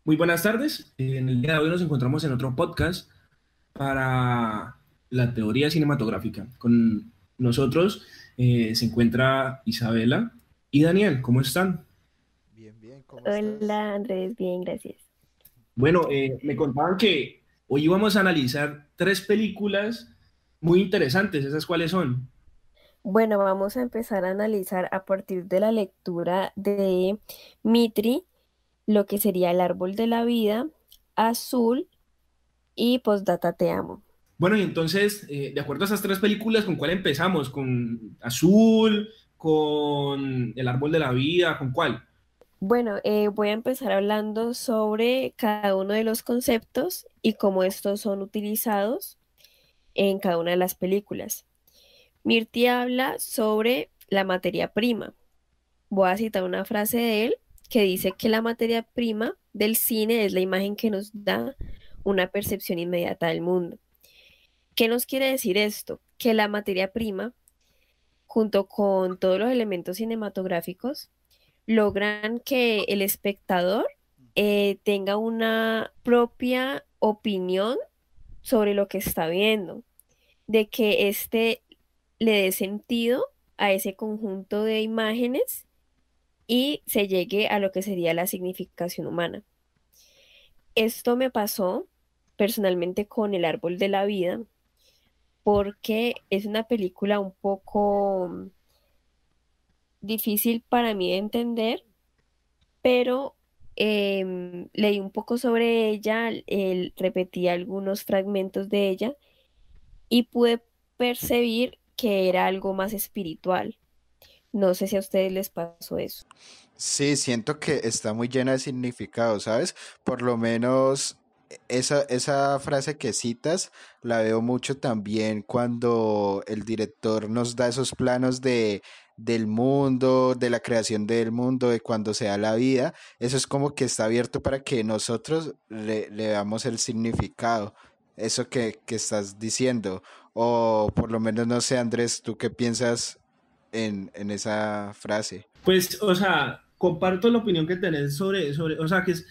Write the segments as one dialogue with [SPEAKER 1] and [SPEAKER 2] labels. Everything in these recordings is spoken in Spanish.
[SPEAKER 1] Muy buenas tardes. En el día de hoy nos encontramos en otro podcast para la teoría cinematográfica. Con nosotros se encuentra Isabela y Daniel. ¿Cómo están?
[SPEAKER 2] Bien, bien, ¿cómo estás?
[SPEAKER 3] Hola Andrés, bien, gracias.
[SPEAKER 1] Bueno, me contaban que hoy íbamos a analizar tres películas muy interesantes. ¿Esas cuáles son?
[SPEAKER 3] Bueno, vamos a empezar a analizar a partir de la lectura de Mitri lo que sería el árbol de la vida, Azul y Postdata Te Amo.
[SPEAKER 1] Bueno, y entonces, de acuerdo a esas tres películas, ¿con cuál empezamos? ¿Con Azul? ¿Con El árbol de la vida? ¿Con cuál?
[SPEAKER 3] Bueno, voy a empezar hablando sobre cada uno de los conceptos y cómo estos son utilizados en cada una de las películas. Mirti habla sobre la materia prima. Voy a citar una frase de él que dice que la materia prima del cine es la imagen que nos da una percepción inmediata del mundo. ¿Qué nos quiere decir esto? Que la materia prima, junto con todos los elementos cinematográficos, logran que el espectador tenga una propia opinión sobre lo que está viendo, de que éste le dé sentido a ese conjunto de imágenes y se llegue a lo que sería la significación humana. Esto me pasó personalmente con El árbol de la vida, porque es una película un poco difícil para mí de entender, pero leí un poco sobre ella, repetí algunos fragmentos de ella y pude percibir que era algo más espiritual. No sé si a ustedes les pasó eso.
[SPEAKER 2] Sí, siento que está muy llena de significado, ¿sabes? Por lo menos esa frase que citas la veo mucho también cuando el director nos da esos planos del mundo, de la creación del mundo, de cuando se da la vida. Eso es como que está abierto para que nosotros le damos el significado, eso que estás diciendo. O por lo menos, no sé, Andrés, ¿tú qué piensas en esa frase?
[SPEAKER 1] Pues, o sea, comparto la opinión que tenés o sea, que es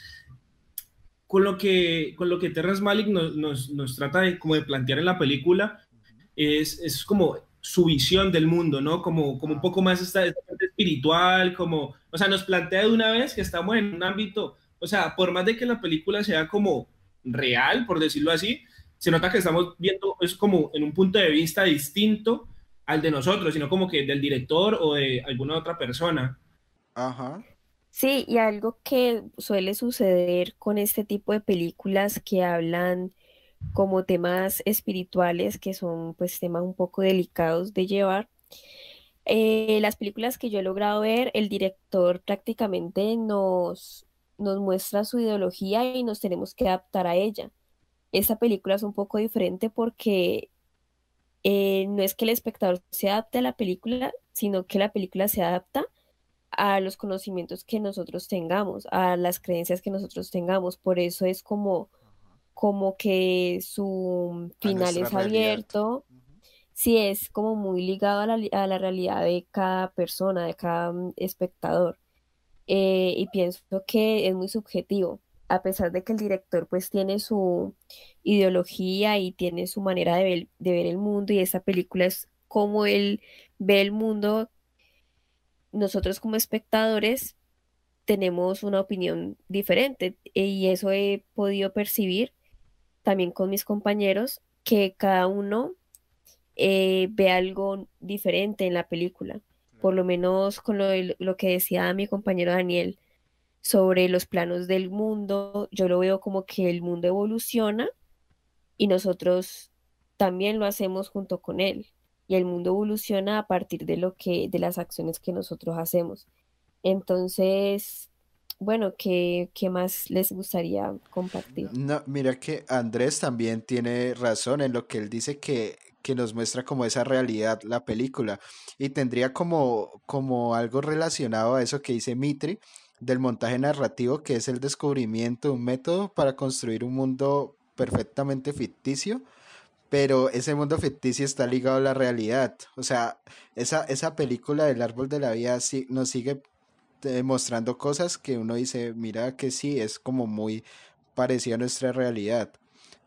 [SPEAKER 1] con lo que Terrence Malick nos trata de, como de plantear en la película, es como su visión del mundo, ¿no? Como un poco más esta parte espiritual, o sea, nos plantea de una vez que estamos en un ámbito, o sea, por más de que la película sea como real, por decirlo así, se nota que estamos viendo, es como en un punto de vista distinto al de nosotros, sino como que del director o de alguna otra persona.
[SPEAKER 2] Ajá.
[SPEAKER 3] Sí, y algo que suele suceder con este tipo de películas que hablan como temas espirituales, que son pues temas un poco delicados de llevar. Las películas que yo he logrado ver, el director prácticamente nos muestra su ideología y nos tenemos que adaptar a ella. Esta película es un poco diferente porque no es que el espectador se adapte a la película, sino que la película se adapta a los conocimientos que nosotros tengamos, a las creencias que nosotros tengamos. Por eso es como que su
[SPEAKER 2] A
[SPEAKER 3] final
[SPEAKER 2] nuestra
[SPEAKER 3] es
[SPEAKER 2] realidad.
[SPEAKER 3] abierto, sí es como muy ligado a la realidad de cada persona, de cada espectador. Y pienso que es muy subjetivo, a pesar de que el director pues tiene su ideología y tiene su manera de ver el mundo y esa película es como él ve el mundo, nosotros como espectadores tenemos una opinión diferente y eso he podido percibir también con mis compañeros, que cada uno ve algo diferente en la película. Por
[SPEAKER 2] Claro.
[SPEAKER 3] lo menos con lo que decía mi compañero Daniel sobre los planos del mundo, yo lo veo como que el mundo evoluciona y nosotros también lo hacemos junto con él. Y el mundo evoluciona a partir de las acciones que nosotros hacemos. Entonces, bueno, ¿qué más les gustaría compartir?
[SPEAKER 2] No, mira que Andrés también tiene razón en lo que él dice que nos muestra como esa realidad la película y tendría como algo relacionado a eso que dice Mitri del montaje narrativo, que es el descubrimiento de un método para construir un mundo perfectamente ficticio, pero ese mundo ficticio está ligado a la realidad. O sea, esa película del árbol de la vida nos sigue mostrando cosas que uno dice, mira que sí, es como muy parecido a nuestra realidad.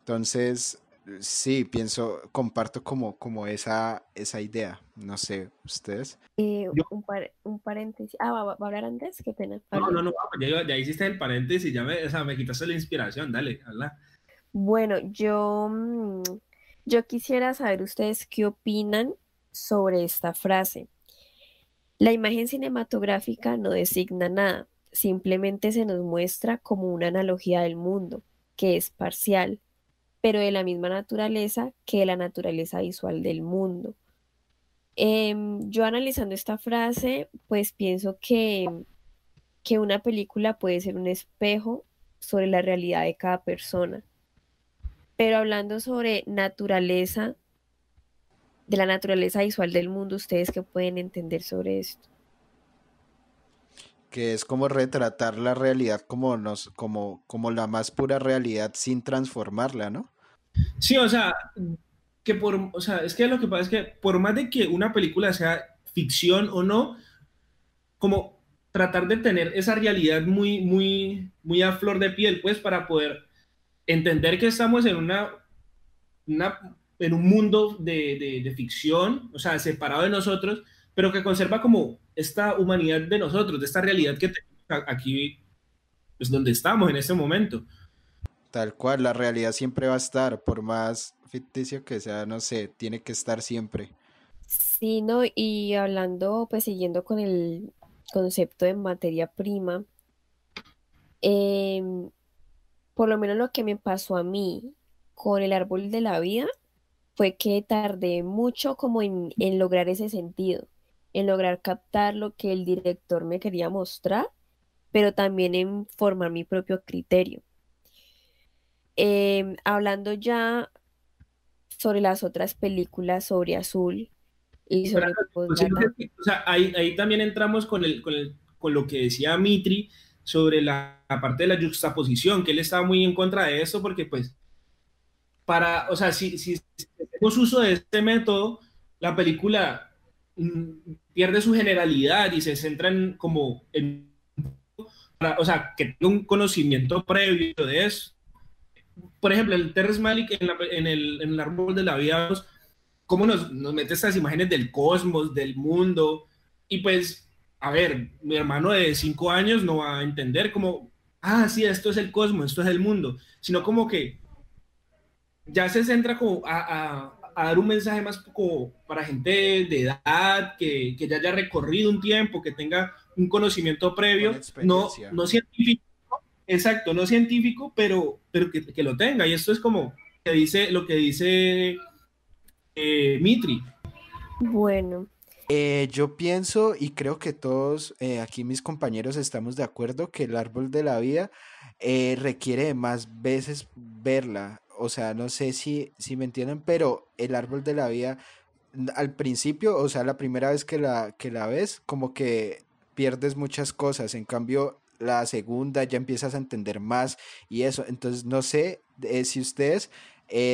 [SPEAKER 2] Entonces, sí, pienso, comparto como esa idea. No sé, ¿ustedes?
[SPEAKER 1] Yo,
[SPEAKER 3] Un paréntesis. ¿Va a hablar Andrés? Qué pena.
[SPEAKER 1] no,
[SPEAKER 3] Hable.
[SPEAKER 1] no, no, ya hiciste el paréntesis, o sea, me quitaste la inspiración, dale, habla.
[SPEAKER 3] Bueno, yo quisiera saber ustedes qué opinan sobre esta frase. La imagen cinematográfica no designa nada, simplemente se nos muestra como una analogía del mundo, que es parcial, pero de la misma naturaleza que la naturaleza visual del mundo. Yo analizando esta frase, pues pienso que una película puede ser un espejo sobre la realidad de cada persona, pero hablando sobre naturaleza, de la naturaleza visual del mundo, ¿ustedes qué pueden entender sobre esto?
[SPEAKER 2] Que es como retratar la realidad como la más pura realidad sin transformarla, ¿no?
[SPEAKER 1] Sí, o sea, o sea, es que lo que pasa es que por más de que una película sea ficción o no, como tratar de tener esa realidad muy a flor de piel, pues, para poder entender que estamos en en un mundo de ficción, o sea, separado de nosotros, pero que conserva como esta humanidad de nosotros, de esta realidad que tenemos aquí, pues, donde estamos en este momento.
[SPEAKER 2] Tal cual, la realidad siempre va a estar, por más ficticio que sea, no sé, tiene que estar siempre.
[SPEAKER 3] Sí, ¿no? Y hablando, pues siguiendo con el concepto de materia prima, em, por lo menos lo que me pasó a mí con el árbol de la vida fue que tardé mucho como en lograr ese sentido, en lograr captar lo que el director me quería mostrar, pero también en formar mi propio criterio. Hablando ya sobre las otras películas, sobre Azul y
[SPEAKER 1] Pero,
[SPEAKER 3] sobre
[SPEAKER 1] pues, siento
[SPEAKER 3] Postdata.
[SPEAKER 1] o sea, ahí también entramos con lo que decía Mitri sobre la parte de la juxtaposición, que él estaba muy en contra de eso, porque pues o sea, si hacemos uso de este método, la película mm, pierde su generalidad y se centra o sea, que tenga un conocimiento previo de eso. Por ejemplo, el Terrence Malick en el árbol de la vida, cómo nos mete estas imágenes del cosmos, del mundo, y pues, a ver, mi hermano de 5 años no va a entender como, sí, esto es el cosmos, esto es el mundo, sino como que ya se centra como a dar un mensaje más como para gente de edad, que ya haya recorrido un tiempo, que tenga un conocimiento
[SPEAKER 2] Con
[SPEAKER 1] previo,
[SPEAKER 2] experiencia.
[SPEAKER 1] no científico, exacto, no científico, pero que lo tenga. Y esto es como lo que dice Mitri.
[SPEAKER 3] Bueno,
[SPEAKER 2] Yo pienso y creo que todos aquí mis compañeros estamos de acuerdo que el árbol de la vida requiere de más veces verla. O sea, no sé si me entienden, pero el árbol de la vida al principio, o sea, la primera vez que la ves, como que pierdes muchas cosas. En cambio, la segunda ya empiezas a entender más y eso. Entonces, no sé si ustedes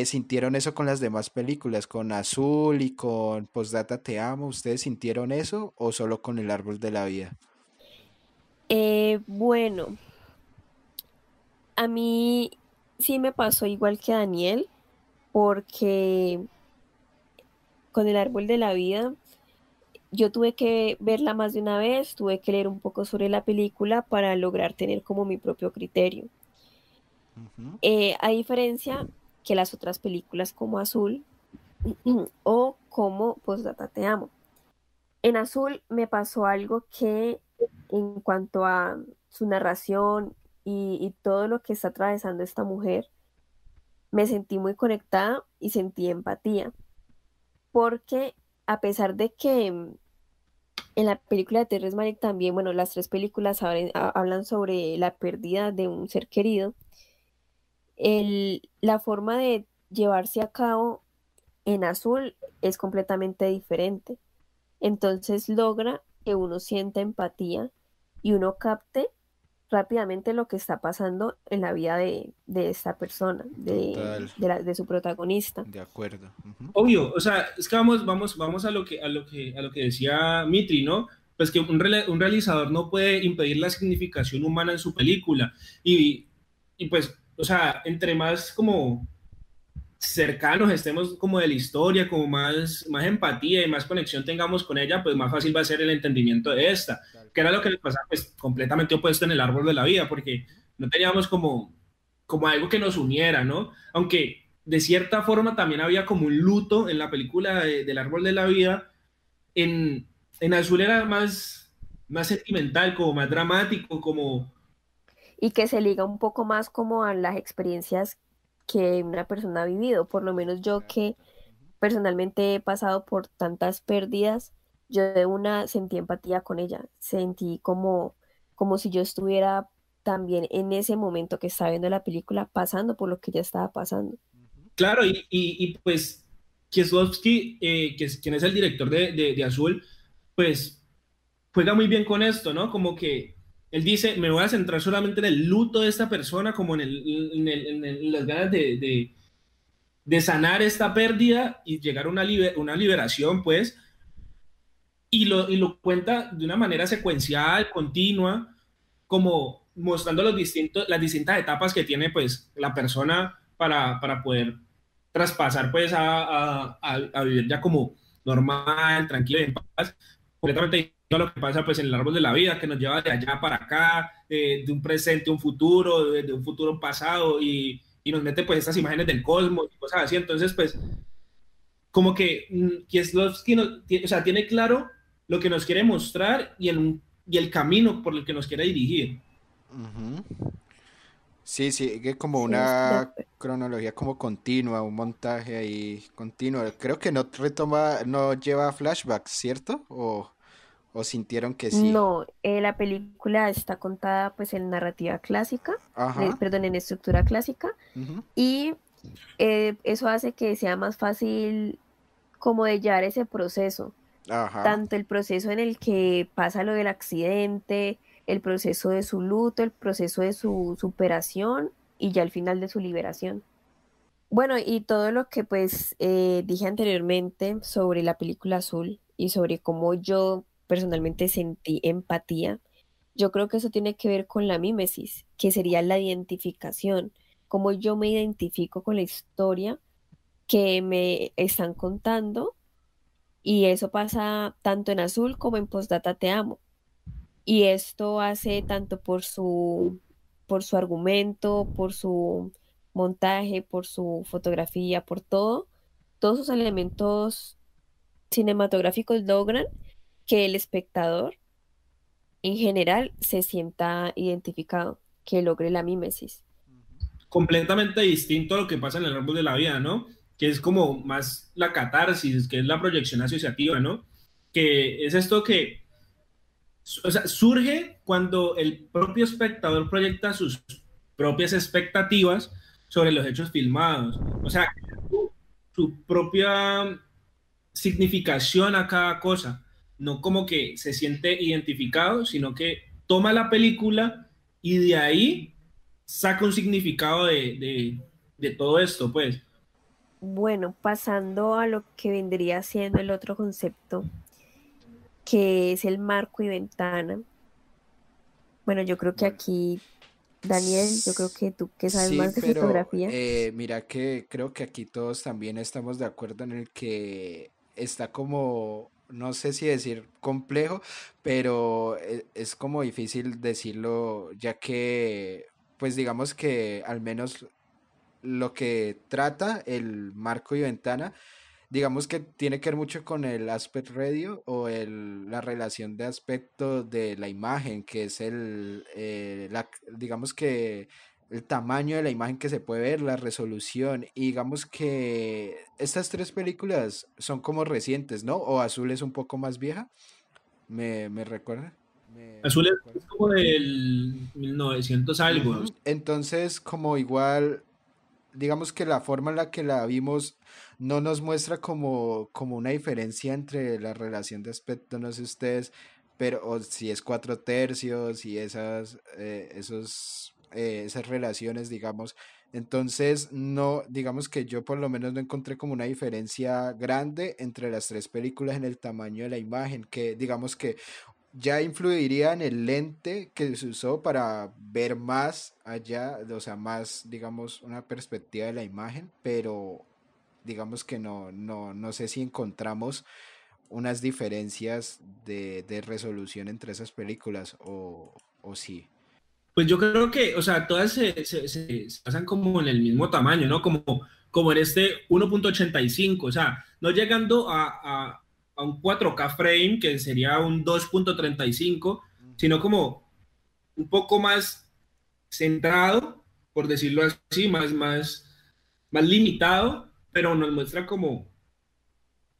[SPEAKER 2] sintieron eso con las demás películas, con Azul y con Postdata Te Amo. ¿Ustedes sintieron eso o solo con El Árbol de la Vida?
[SPEAKER 3] bueno, a mí sí me pasó igual que a Daniel, porque con el árbol de la vida yo tuve que verla más de una vez, tuve que leer un poco sobre la película para lograr tener como mi propio criterio.
[SPEAKER 2] Ujú.
[SPEAKER 3] A diferencia que las otras películas como Azul o como Postdata Te Amo. En Azul me pasó algo que en cuanto a su narración y todo lo que está atravesando esta mujer, me sentí muy conectada y sentí empatía, porque a pesar de que en la película de Terrence Malick también, bueno, las tres películas hablan sobre la pérdida de un ser querido, la forma de llevarse a cabo en Azul es completamente diferente. Entonces logra que uno sienta empatía y uno capte rápidamente lo que está pasando en la vida de esta persona,
[SPEAKER 2] Total,
[SPEAKER 3] de su protagonista.
[SPEAKER 2] de acuerdo. Ujú.
[SPEAKER 1] Obvio, o sea, es que vamos a lo que decía Mitri, ¿no? pues que un realizador no puede impedir la significación humana en su película. Y pues, o sea, entre más como cercanos estemos como de la historia, como más empatía y más conexión tengamos con ella, pues más fácil va a ser el entendimiento de esta,
[SPEAKER 2] Tal
[SPEAKER 1] que era
[SPEAKER 2] cual.
[SPEAKER 1] lo que les pasaba pues completamente opuesto en el árbol de la vida, porque no teníamos como algo que nos uniera, ¿no? Aunque de cierta forma también había como un luto en la película del árbol de la vida, en Azul era más sentimental, como más dramático, como
[SPEAKER 3] Y que se liga un poco más como a las experiencias que una persona ha vivido. Por lo menos yo que
[SPEAKER 2] Exacto. Ujú.
[SPEAKER 3] personalmente he pasado por tantas pérdidas, yo de una sentí empatía con ella, sentí como si yo estuviera también en ese momento que estaba viendo la película pasando por lo que ella estaba pasando.
[SPEAKER 2] Ujú.
[SPEAKER 1] claro, y pues Kieslowski, quien es el director de Azul, pues juega muy bien con esto, ¿no? Como que él dice, me voy a centrar solamente en el luto de esta persona, como en las ganas de sanar esta pérdida y llegar a una liberación, pues, y lo cuenta de una manera secuencial, continua, como mostrando las distintas etapas que tiene, pues, la persona para poder traspasar, pues, a vivir ya como normal, tranquilo y en paz, completamente todo lo que pasa, pues, en el árbol de la vida, que nos lleva de allá para acá, de un presente a un futuro, de un futuro a un pasado, y nos mete, pues, estas imágenes del cosmos y cosas así. Entonces, pues, como que Kieslowski o sea, tiene claro lo que nos quiere mostrar y el camino por el que nos quiere dirigir.
[SPEAKER 2] Ujú. Sí, sí, que como
[SPEAKER 3] Sí, estoy de
[SPEAKER 2] una
[SPEAKER 3] acuerdo.
[SPEAKER 2] cronología como continua, un montaje ahí continuo. Creo que no retoma, no lleva flashbacks, ¿cierto? O sintieron que sí.
[SPEAKER 3] No, la película está contada pues en narrativa clásica,
[SPEAKER 2] Ajá.
[SPEAKER 3] perdón, en estructura clásica,
[SPEAKER 2] Ujú.
[SPEAKER 3] y eso hace que sea más fácil como de llevar ese proceso,
[SPEAKER 2] Ajá.
[SPEAKER 3] tanto el proceso en el que pasa lo del accidente, el proceso de su luto, el proceso de su superación y ya el final de su liberación. Bueno, y todo lo que pues dije anteriormente sobre la película Azul y sobre cómo yo personalmente sentí empatía, yo creo que eso tiene que ver con la mímesis, que sería la identificación, cómo yo me identifico con la historia que me están contando, y eso pasa tanto en Azul como en Postdata Te Amo. Y esto hace tanto por su argumento, por su montaje, por su fotografía, por todo. Todos sus elementos cinematográficos logran que el espectador en general se sienta identificado, que logre la mímesis.
[SPEAKER 1] Completamente distinto a lo que pasa en el árbol de la vida, ¿no? Que es como más la catarsis, que es la proyección asociativa, ¿no? Que es esto que, o sea, surge cuando el propio espectador proyecta sus propias expectativas sobre los hechos filmados. O sea, su propia significación a cada cosa, no como que se siente identificado, sino que toma la película y de ahí saca un significado de todo esto, pues.
[SPEAKER 3] Bueno, pasando a lo que vendría siendo el otro concepto, que es el marco y ventana. Bueno, yo creo que
[SPEAKER 2] Bueno.
[SPEAKER 3] aquí, Daniel, yo creo
[SPEAKER 2] S-
[SPEAKER 3] que tú que sabes
[SPEAKER 2] Sí,
[SPEAKER 3] más de
[SPEAKER 2] pero
[SPEAKER 3] fotografía.
[SPEAKER 2] mira que creo que aquí todos también estamos de acuerdo en el que está como, no sé si decir complejo, pero es como difícil decirlo, ya que, pues digamos que al menos lo que trata el marco y ventana, digamos que tiene que ver mucho con el aspect ratio o la relación de aspecto de la imagen, que es digamos que el tamaño de la imagen que se puede ver, la resolución. Y digamos que estas tres películas son como recientes, ¿no? O Azul es un poco más vieja. ¿Me recuerda? ¿Me
[SPEAKER 1] Azul
[SPEAKER 2] recuerda?
[SPEAKER 1] es como del 1900 algo.
[SPEAKER 2] Ujú. Entonces, como igual digamos que la forma en la que la vimos no nos muestra como una diferencia entre la relación de aspecto, no sé ustedes, pero o si es cuatro tercios y esas relaciones, digamos. Entonces, no, digamos que yo por lo menos no encontré como una diferencia grande entre las tres películas en el tamaño de la imagen, que digamos que ya influiría en el lente que se usó para ver más allá, o sea, más, digamos, una perspectiva de la imagen, pero digamos que no sé si encontramos unas diferencias de resolución entre esas películas o sí.
[SPEAKER 1] Pues yo creo que, o sea, todas se basan como en el mismo tamaño, ¿no? Como en este 1.85, o sea, no llegando a un 4K frame, que sería un 2.35, sino como un poco más centrado, por decirlo así, más limitado, pero nos muestra como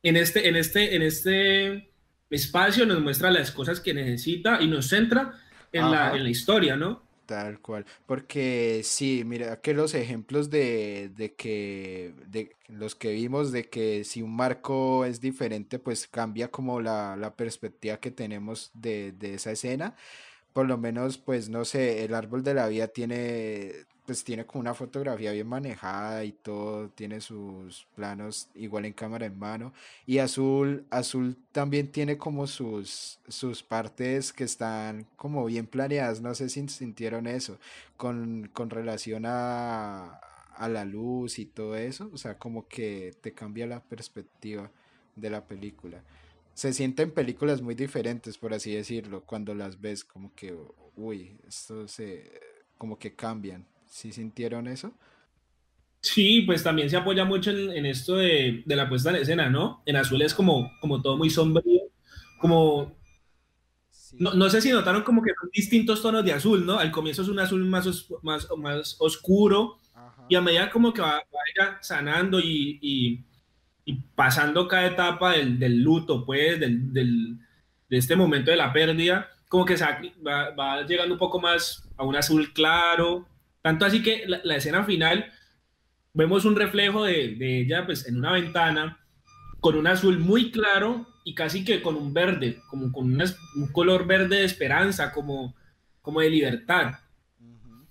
[SPEAKER 1] en este espacio nos muestra las cosas que necesita y nos centra
[SPEAKER 2] Ajá.
[SPEAKER 1] en la historia, ¿no?
[SPEAKER 2] Tal cual, porque sí, mira que los ejemplos de los que vimos de que si un marco es diferente, pues cambia como la perspectiva que tenemos de esa escena. Por lo menos, pues no sé, el árbol de la vida tiene como una fotografía bien manejada y todo, tiene sus planos igual en cámara en mano. Y Azul también tiene como sus partes que están como bien planeadas, no sé si sintieron eso, con relación a la luz y todo eso, o sea, como que te cambia la perspectiva de la película. Se sienten películas muy diferentes, por así decirlo, cuando las ves, como que, uy, como que cambian. ¿Sí sintieron eso?
[SPEAKER 1] Sí, pues también se apoya mucho en esto de la puesta en escena, ¿no? En azul es
[SPEAKER 2] Ajá.
[SPEAKER 1] como todo muy sombrío, como,
[SPEAKER 2] Sí,
[SPEAKER 1] no sé si notaron como que son distintos tonos de azul, ¿no? Al comienzo es un azul más oscuro y
[SPEAKER 2] ajá.
[SPEAKER 1] a medida como que vaya sanando y pasando cada etapa del luto, pues, de este momento de la pérdida, como que va llegando un poco más a un azul claro, tanto así que la escena final vemos un reflejo de ella pues en una ventana con un azul muy claro y casi que con un verde, como con un color verde de esperanza, como de libertad.
[SPEAKER 2] Ujú.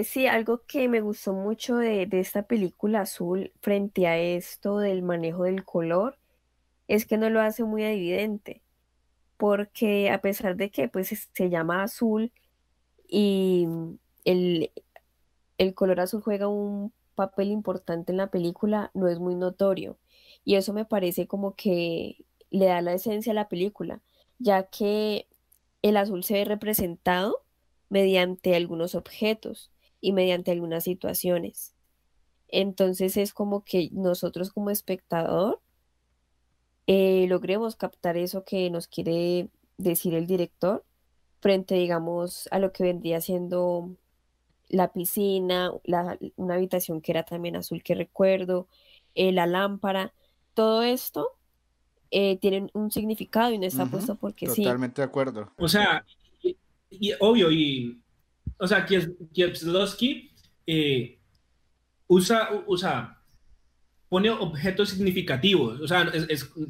[SPEAKER 3] Sí, algo que me gustó mucho de esta película azul frente a esto del manejo del color es que no lo hace muy evidente, porque a pesar de que pues se llama azul y el, el color azul juega un papel importante en la película, no es muy notorio. Y eso me parece como que le da la esencia a la película, ya que el azul se ve representado mediante algunos objetos y mediante algunas situaciones. Entonces es como que nosotros como espectador logremos captar eso que nos quiere decir el director frente, digamos, a lo que vendría siendo la piscina, una habitación que era también azul que recuerdo, la lámpara, todo esto tiene un significado y no está
[SPEAKER 2] Ujú.
[SPEAKER 3] puesto porque sí.
[SPEAKER 2] Totalmente de acuerdo.
[SPEAKER 1] O sea, obvio, o sea, Kieslowski eh, usa pone objetos significativos. O sea,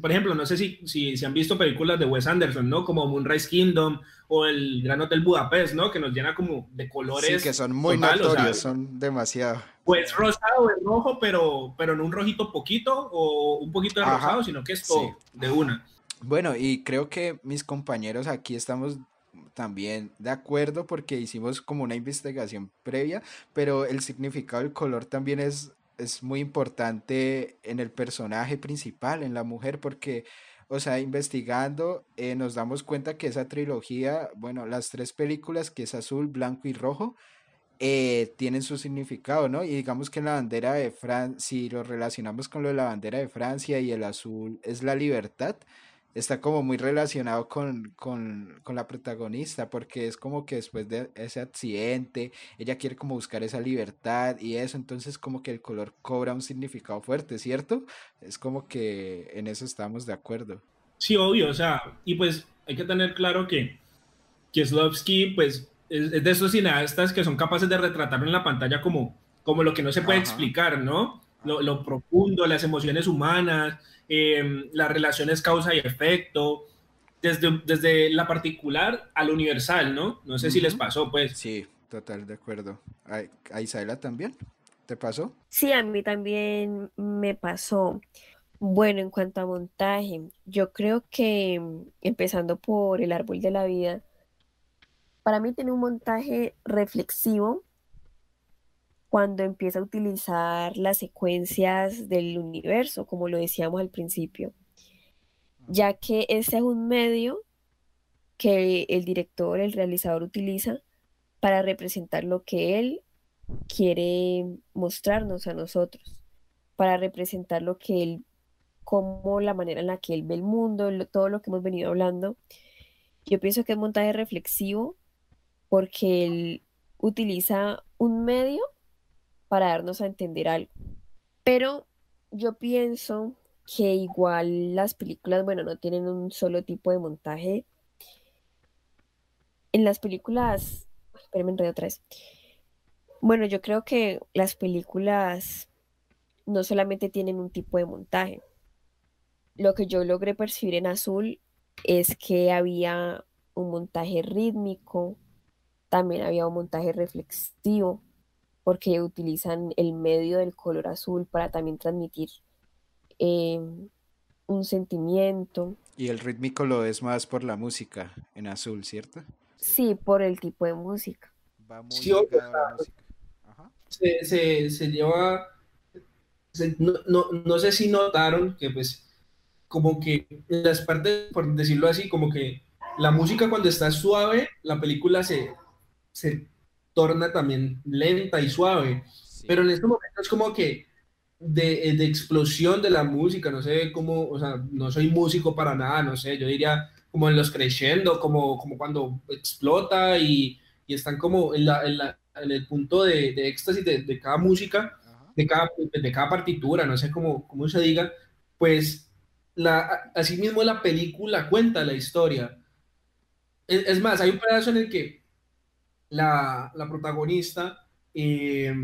[SPEAKER 1] por ejemplo, no sé si han visto películas de Wes Anderson, ¿no? Como Moonrise Kingdom o el Gran Hotel Budapest, ¿no? Que nos llena como de
[SPEAKER 2] Sí, que
[SPEAKER 1] colores
[SPEAKER 2] son muy
[SPEAKER 1] total, o sea,
[SPEAKER 2] notorios, son demasiado.
[SPEAKER 1] o es rosado o es rojo, pero no un rojito poquito o un poquito de rosado,
[SPEAKER 2] Ajá,
[SPEAKER 1] sino que es
[SPEAKER 2] sí.
[SPEAKER 1] todo de una.
[SPEAKER 2] Bueno, y creo que mis compañeros aquí estamos también de acuerdo porque hicimos como una investigación previa, pero el significado del color también es muy importante en el personaje principal, en la mujer, porque, o sea, investigando nos damos cuenta que esa trilogía, bueno, las tres películas que es azul, blanco y rojo, tienen su significado, ¿no? Y digamos que la bandera de Francia, si lo relacionamos con lo de la bandera de Francia y el azul es la libertad, está como muy relacionado con la protagonista, porque es como que después de ese accidente, ella quiere como buscar esa libertad y eso, entonces como que el color cobra un significado fuerte, ¿cierto? Es como que en eso estamos de acuerdo.
[SPEAKER 1] Sí, obvio, o sea, y pues hay que tener claro que Kieslowski, pues, es de esos cineastas que son capaces de retratar en la pantalla como lo que no se puede
[SPEAKER 2] Ajá,
[SPEAKER 1] explicar, ¿no?
[SPEAKER 2] ajá.
[SPEAKER 1] Lo profundo, las emociones humanas, las relaciones causa y efecto, desde la particular a lo universal, ¿no? No sé si les
[SPEAKER 2] Ujú.
[SPEAKER 1] pasó, pues.
[SPEAKER 2] Sí, total de acuerdo. ¿A Isaela también? ¿Te pasó?
[SPEAKER 3] Sí, a mí también me pasó. Bueno, en cuanto a montaje, yo creo que empezando por El Árbol de la Vida, para mí tiene un montaje reflexivo cuando empieza a utilizar las secuencias del universo, como lo decíamos al principio, ya que ese es un medio que el director, el realizador utiliza para representar lo que él quiere mostrarnos a nosotros, para representar lo que él, como la manera en la que él ve el mundo, todo lo que hemos venido hablando. Yo pienso que es montaje reflexivo porque él utiliza un medio para darnos a entender algo. Pero yo pienso que igual las películas, bueno, no tienen un solo tipo de montaje. En las películas, espérame, me enredo otra vez. Bueno, yo creo que las películas no solamente tienen un tipo de montaje. Lo que yo logré percibir en Azul es que había un montaje rítmico, también había un montaje reflexivo, porque utilizan el medio del color azul para también transmitir eh, un sentimiento.
[SPEAKER 2] Y el rítmico lo es más por la música en azul, ¿cierto? Sí.
[SPEAKER 3] Sí, por el tipo de música.
[SPEAKER 2] Va muy
[SPEAKER 1] Sí, obvio, o
[SPEAKER 2] ligado a la
[SPEAKER 1] sea,
[SPEAKER 2] música. Ajá.
[SPEAKER 1] se lleva, no sé si notaron que pues como que en las partes, por decirlo así, como que la música cuando está suave, la película se torna también lenta y suave, pero
[SPEAKER 2] Sí.
[SPEAKER 1] en este momento es como que de explosión de la música, no sé cómo, o sea, no soy músico para nada, no sé, yo diría como en los crescendo, como cuando explota y están como en el punto de éxtasis de cada música,
[SPEAKER 2] Ajá.
[SPEAKER 1] de cada partitura, no sé cómo se diga, pues así mismo la película cuenta la historia. Es más, hay un pedazo en el que la protagonista eh,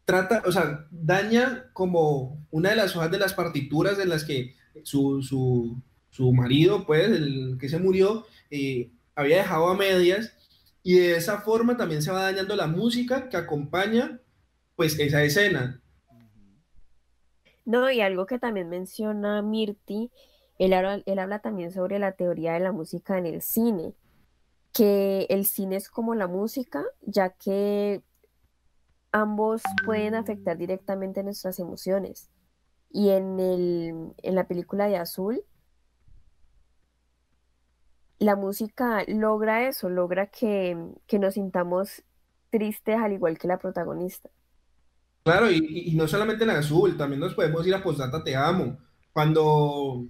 [SPEAKER 1] trata, o sea, daña como una de las hojas de las partituras en las que su marido, pues, el que se murió, había dejado a medias, y de esa forma también se va dañando la música que acompaña, pues, esa escena.
[SPEAKER 2] Ujú.
[SPEAKER 3] No, y algo que también menciona Mirti, él habla también sobre la teoría de la música en el cine, que el cine es como la música, ya que ambos pueden afectar directamente nuestras emociones. Y en la película de Azul, la música logra eso, logra que nos sintamos tristes al igual que la protagonista.
[SPEAKER 1] Claro, y no solamente en azul, también nos podemos ir a Postdata Te Amo. Cuando, o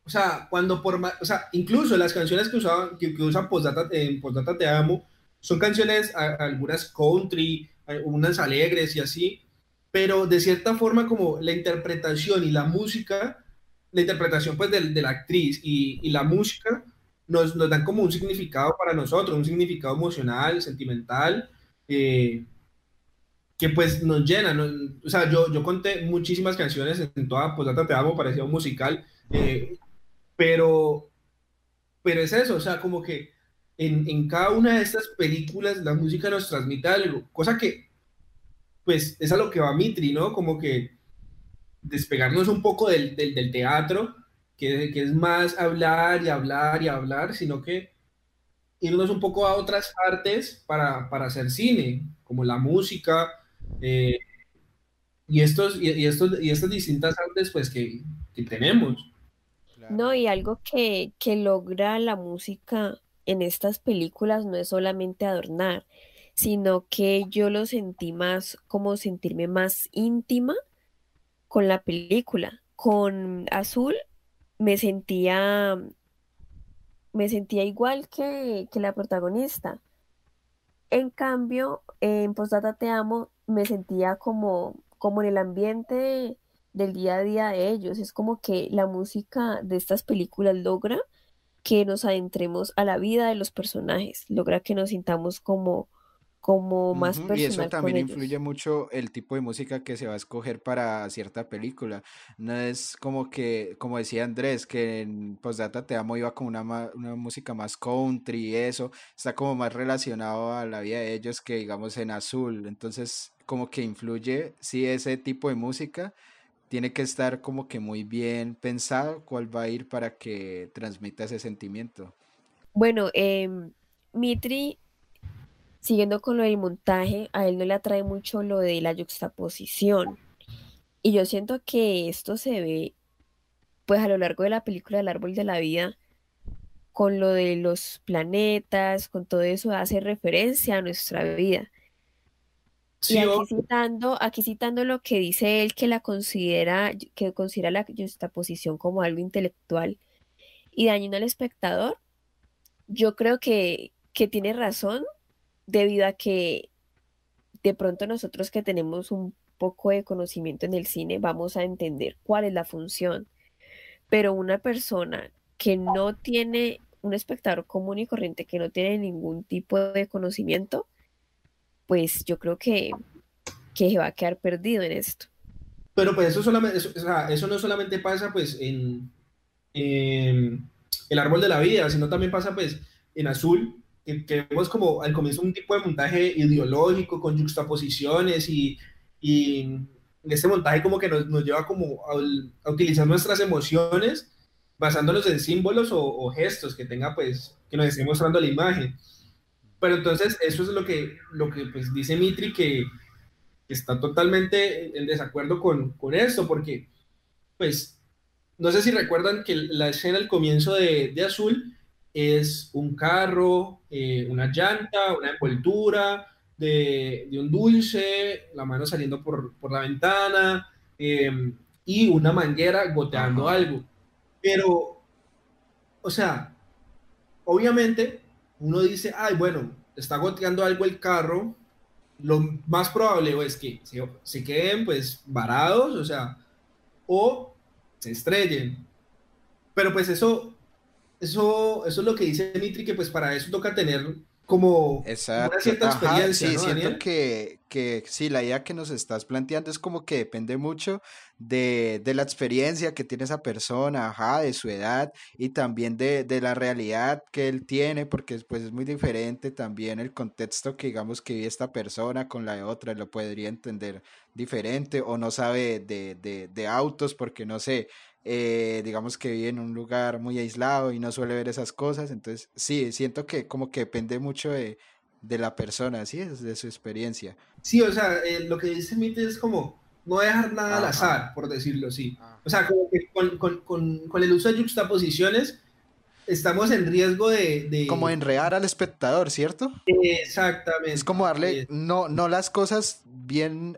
[SPEAKER 1] sea, o sea, incluso las canciones que usan Postdata, en Postdata Te Amo son canciones, algunas country, unas alegres y así, pero de cierta forma como la interpretación y la interpretación pues de la actriz y la música nos dan como un significado para nosotros, un significado emocional, sentimental. eh, que pues nos llena, ¿no? O sea, yo conté muchísimas canciones en toda Posdata Te Amo, parecía un musical, pero, pero es eso, o sea, como que en cada una de estas películas la música nos transmite algo, cosa que pues es a lo que va Mitri, ¿no? Como que despegarnos un poco del teatro, que es más hablar y hablar y hablar, sino que irnos un poco a otras artes para hacer cine, como la música, eh, y estas distintas artes pues que tenemos.
[SPEAKER 3] No,
[SPEAKER 2] Claro.
[SPEAKER 3] y algo que logra la música en estas películas no es solamente adornar, sino que yo lo sentí más como sentirme más íntima con la película. Con Azul me sentía, me sentía igual que la protagonista. En cambio, en Postdata Te Amo me sentía como en el ambiente del día a día de ellos. Es como que la música de estas películas logra que nos adentremos a la vida de los personajes, logra que nos sintamos como más
[SPEAKER 2] Ujú. Y eso
[SPEAKER 3] personal con
[SPEAKER 2] también influye
[SPEAKER 3] ellos.
[SPEAKER 2] mucho el tipo de música que se va a escoger para cierta película. No es como que, como decía Andrés, que en Postdata Te Amo iba con una música más country y eso, está como más relacionado a la vida de ellos que digamos en Azul. Entonces, como que influye, sí, ese tipo de música, tiene que estar como que muy bien pensado cuál va a ir para que transmita ese sentimiento.
[SPEAKER 3] Bueno, Mitri, siguiendo con lo del montaje, a él no le atrae mucho lo de la yuxtaposición. Y yo siento que esto se ve, pues, a lo largo de la película del Árbol de la Vida, con lo de los planetas, con todo eso, hace referencia a nuestra vida. Y
[SPEAKER 1] Sí,
[SPEAKER 3] aquí citando lo que dice él, que considera la yuxtaposición como algo intelectual y dañino al espectador, yo creo que tiene razón, debido a que de pronto nosotros que tenemos un poco de conocimiento en el cine vamos a entender cuál es la función, pero una persona que no tiene, un espectador común y corriente que no tiene ningún tipo de conocimiento, pues yo creo que se va a quedar perdido en esto.
[SPEAKER 1] pero pues eso solamente, o sea, eso no solamente pasa pues en el árbol de la vida, sino también pasa pues en Azul, que vemos como al comienzo un tipo de montaje ideológico con juxtaposiciones y este montaje como que nos lleva como a utilizar nuestras emociones basándonos en símbolos o gestos que tenga pues que nos esté mostrando la imagen. Pero entonces eso es lo que pues dice Mitri que está totalmente en desacuerdo con esto, porque pues no sé si recuerdan que la escena al comienzo de Azul es un carro, una llanta, una envoltura de un dulce, la mano saliendo por la ventana y una manguera goteando
[SPEAKER 2] Ajá.
[SPEAKER 1] algo. Pero, o sea, obviamente uno dice, ay, bueno, está goteando algo el carro, lo más probable es que se queden pues varados, o sea, o se estrellen. Pero pues eso es lo que dice Mitri, que pues para eso toca tener como una
[SPEAKER 2] Exacto,
[SPEAKER 1] cierta
[SPEAKER 2] ajá,
[SPEAKER 1] experiencia,
[SPEAKER 2] sí,
[SPEAKER 1] ¿no,
[SPEAKER 2] siento
[SPEAKER 1] Daniel?
[SPEAKER 2] que sí, la idea que nos estás planteando es como que depende mucho de la experiencia que tiene esa persona, ajá, de su edad y también de la realidad que él tiene, porque pues es muy diferente también el contexto que digamos que vive esta persona con la de otra, lo podría entender diferente o no sabe de autos porque no sé, digamos que vive en un lugar muy aislado y no suele ver esas cosas, entonces sí, siento que como que depende mucho de la persona, sí, es de su experiencia.
[SPEAKER 1] Sí, o sea, lo que dice Mitri es como no dejar nada al
[SPEAKER 2] Ajá,
[SPEAKER 1] azar, por decirlo así. O sea,
[SPEAKER 2] ajá.
[SPEAKER 1] como que con el uso de juxtaposiciones estamos en riesgo
[SPEAKER 2] Como enredar al espectador, ¿cierto? Es
[SPEAKER 1] exactamente.
[SPEAKER 2] como darle, no, no las cosas bien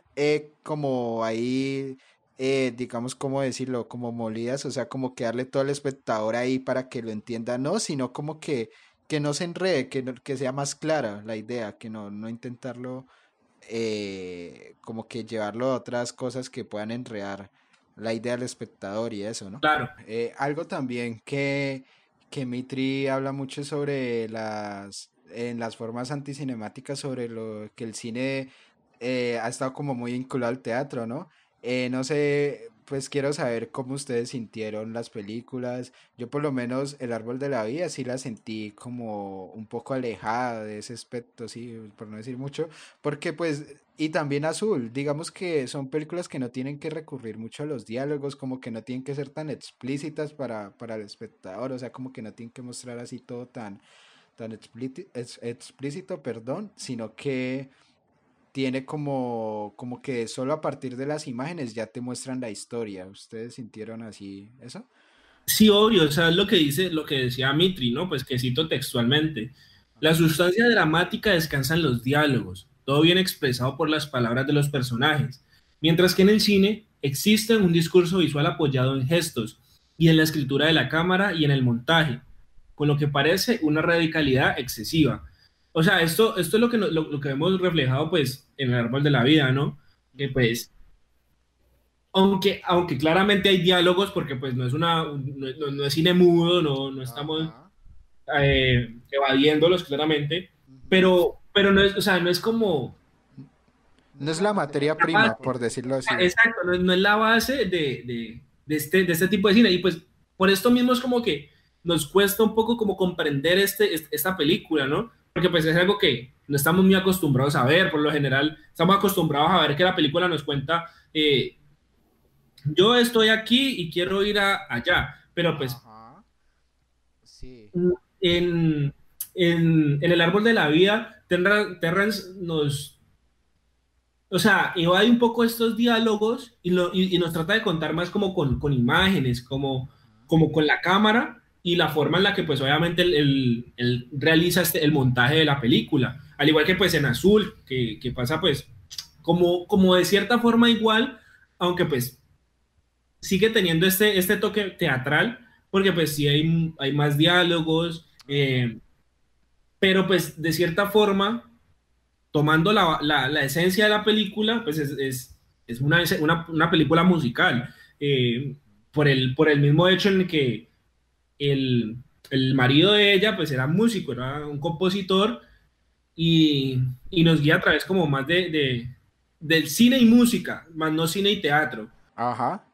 [SPEAKER 2] como ahí, digamos, ¿cómo decirlo? Como molidas, o sea, como que darle todo al espectador ahí para que lo entienda, no, sino como que no se enrede, que sea más clara la idea, que no, no intentarlo como que llevarlo a otras cosas que puedan enredar la idea del espectador y eso, ¿no?
[SPEAKER 1] Claro,
[SPEAKER 2] Algo también que Mitri habla mucho sobre en las formas anticinemáticas, sobre lo que el cine ha estado como muy vinculado al teatro, ¿no? No sé, pues quiero saber cómo ustedes sintieron las películas. Yo por lo menos El Árbol de la Vida sí la sentí como un poco alejada de ese aspecto, sí, por no decir mucho, porque pues, y también Azul, digamos que son películas que no tienen que recurrir mucho a los diálogos, como que no tienen que ser tan explícitas para el espectador, o sea, como que no tienen que mostrar así todo tan explícito, perdón, sino que tiene como que solo a partir de las imágenes ya te muestran la historia. ¿Ustedes sintieron así eso?
[SPEAKER 1] sí, obvio, o sea, es lo que dice, lo que decía Mitri, ¿no? Pues que cito textualmente. La sustancia dramática descansa en los diálogos, todo bien expresado por las palabras de los personajes, mientras que en el cine existe un discurso visual apoyado en gestos y en la escritura de la cámara y en el montaje, con lo que parece una radicalidad excesiva. O sea, esto es lo que, lo que vemos reflejado pues en el árbol de la vida, ¿no? Que
[SPEAKER 2] Ujú.
[SPEAKER 1] pues aunque claramente hay diálogos, porque pues no es cine mudo, no estamos
[SPEAKER 2] Ajá.
[SPEAKER 1] evadiéndolos claramente,
[SPEAKER 2] Ujú.
[SPEAKER 1] pero no es, o sea, no es como
[SPEAKER 2] No es la materia
[SPEAKER 1] la
[SPEAKER 2] prima,
[SPEAKER 1] base,
[SPEAKER 2] por decirlo así.
[SPEAKER 1] exacto, no es la base de este tipo de cine, y pues por esto mismo es como que nos cuesta un poco como comprender esta película, ¿no? Porque pues es algo que no estamos muy acostumbrados a ver, por lo general estamos acostumbrados a ver que la película nos cuenta yo estoy aquí y quiero ir allá, pero pues
[SPEAKER 2] Ajá, sí.
[SPEAKER 1] en, en el árbol de la vida, Terrence nos, o sea, evade un poco estos diálogos y nos trata de contar más como con imágenes, como con la cámara y la forma en la que pues obviamente él realiza el montaje de la película. Al igual que pues en Azul, que pasa pues como de cierta forma igual, aunque pues sigue teniendo este toque teatral, porque pues sí hay más diálogos,
[SPEAKER 2] Ajá.
[SPEAKER 1] pero pues de cierta forma tomando la esencia de la película, pues es una película musical, por el mismo hecho en que el marido de ella, pues era músico, era un compositor, y nos guía a través como más del cine y música, más no cine y teatro.
[SPEAKER 2] Ajá.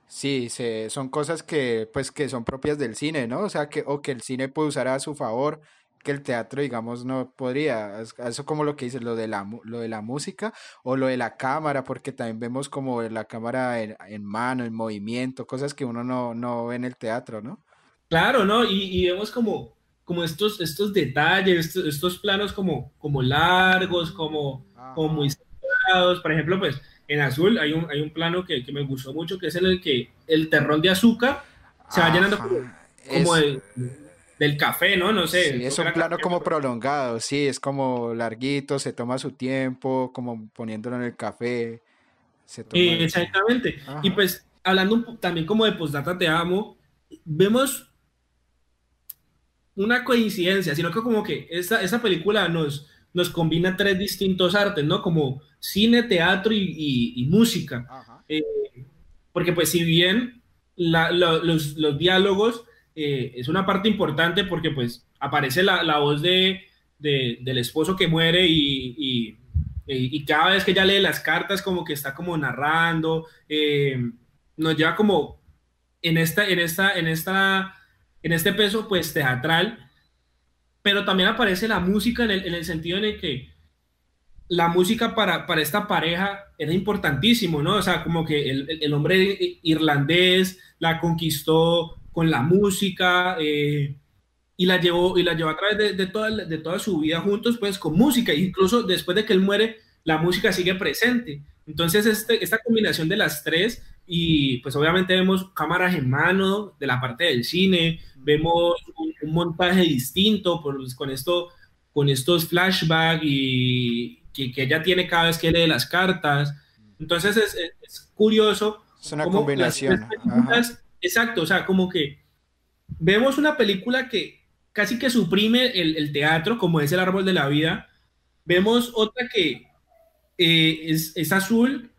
[SPEAKER 2] Sí, son cosas que, pues, que son propias del cine, ¿no? O sea, o que el cine puede usar a su favor, que el teatro, digamos, no podría. Eso como lo que dices, lo de la música o lo de la cámara, porque también vemos como la cámara en mano, en movimiento, cosas que uno no ve en el teatro, ¿no?
[SPEAKER 1] Claro, ¿no? Y vemos como estos detalles, estos planos como largos, como muy
[SPEAKER 2] Ajá.
[SPEAKER 1] centrados. Por ejemplo, pues en Azul hay un plano que me gustó mucho, que es en el que el terrón de azúcar se va llenando
[SPEAKER 2] Ajá.
[SPEAKER 1] como del café, ¿no? No sé,
[SPEAKER 2] Sí,
[SPEAKER 1] creo
[SPEAKER 2] es
[SPEAKER 1] que
[SPEAKER 2] un
[SPEAKER 1] era
[SPEAKER 2] plano
[SPEAKER 1] café.
[SPEAKER 2] como prolongado, sí, es como larguito, se toma su tiempo, como poniéndolo en el café, se toma el tiempo.
[SPEAKER 1] Exactamente. Y
[SPEAKER 2] Ajá.
[SPEAKER 1] pues hablando también como de Postdata Te Amo, vemos una coincidencia, sino que como que esta película nos combina tres distintos artes, ¿no? Como cine, teatro y música.
[SPEAKER 2] Ajá.
[SPEAKER 1] Eh, Porque pues si bien los diálogos es una parte importante porque pues aparece la voz del esposo que muere y cada vez que ella lee las cartas como que está como narrando, nos lleva como en en este peso pues teatral, pero también aparece la música en el sentido en el que la música para esta pareja era importantísimo, ¿no? O sea, como que el hombre irlandés la conquistó con la música, y la llevó a través de toda su vida juntos, pues con música, incluso después de que él muere, la música sigue presente. Entonces, esta combinación de las tres, y pues obviamente vemos cámaras en mano de la parte del cine,
[SPEAKER 2] Ujú.
[SPEAKER 1] vemos un montaje distinto con estos flashbacks y que ella tiene cada vez que lee las cartas. Entonces, es curioso
[SPEAKER 2] Es una
[SPEAKER 1] cómo las tres
[SPEAKER 2] combinación, ajá.
[SPEAKER 1] películas, exacto, o sea, como que vemos una película que casi que suprime el teatro, como es El Árbol de la Vida. Vemos otra que es Azul,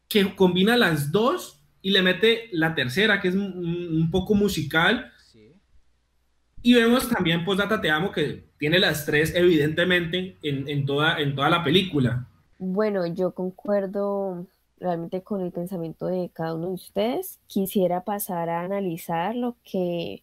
[SPEAKER 1] que combina las dos y le mete la tercera, que es un poco musical.
[SPEAKER 2] Sí.
[SPEAKER 1] Y vemos también Postdata Te Amo, que tiene las tres, evidentemente, en toda la película.
[SPEAKER 3] Bueno, yo concuerdo realmente con el pensamiento de cada uno de ustedes. Quisiera pasar a analizar lo que,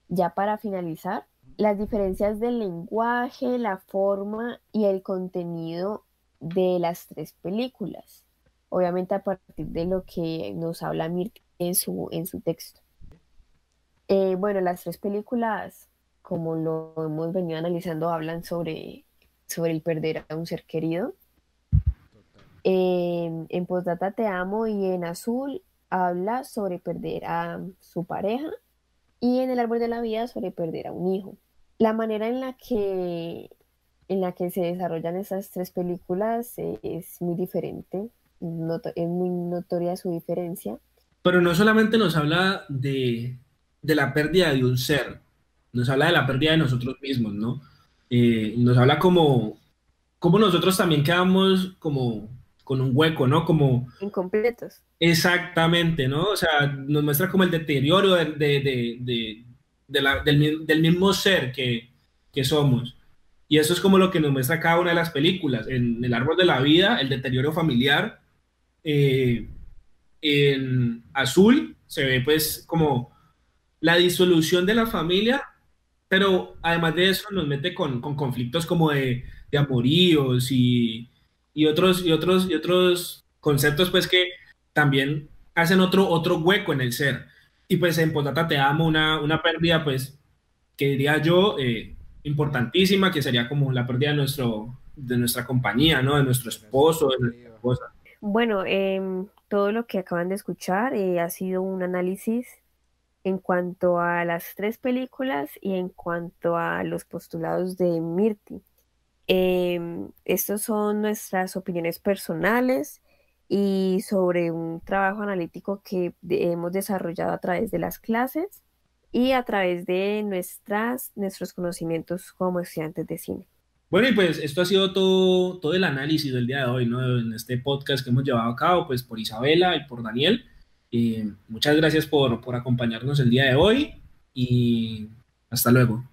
[SPEAKER 3] ya para finalizar, las diferencias del lenguaje, la forma y el contenido de las tres películas. Obviamente a partir de lo que nos habla Mirti en su texto. Bueno, las tres películas, como lo hemos venido analizando, hablan sobre el perder a un ser querido. En Postdata Te Amo y en Azul habla sobre perder a su pareja y en El Árbol de la Vida sobre perder a un hijo. La manera en la que se desarrollan estas tres películas es muy diferente, es muy notoria su diferencia.
[SPEAKER 1] Pero no solamente nos habla de la pérdida de un ser, nos habla de la pérdida de nosotros mismos, ¿no? Nos habla como nosotros también quedamos como con un hueco, ¿no? Como
[SPEAKER 3] Incompletos.
[SPEAKER 1] exactamente, ¿no? O sea, nos muestra como el deterioro del mismo ser que somos. Y eso es como lo que nos muestra cada una de las películas. En El Árbol de la Vida, el deterioro familiar. eh, en Azul se ve pues como la disolución de la familia, pero además de eso nos mete con conflictos como de amoríos y otros conceptos pues que también hacen otro hueco en el ser. Y pues en Postdata Te Amo, una pérdida, pues, que diría yo, importantísima, que sería como la pérdida de nuestra compañía, ¿no? De nuestro esposo, de nuestra esposa.
[SPEAKER 3] Bueno, todo lo que acaban de escuchar ha sido un análisis en cuanto a las tres películas y en cuanto a los postulados de Mirti. Estos son nuestras opiniones personales y sobre un trabajo analítico que hemos desarrollado a través de las clases y a través de nuestros conocimientos como estudiantes de cine.
[SPEAKER 1] Bueno, y pues esto ha sido todo el análisis del día de hoy, ¿no? En este podcast que hemos llevado a cabo, pues por Isabela y por Daniel. Muchas gracias por acompañarnos el día de hoy y hasta luego.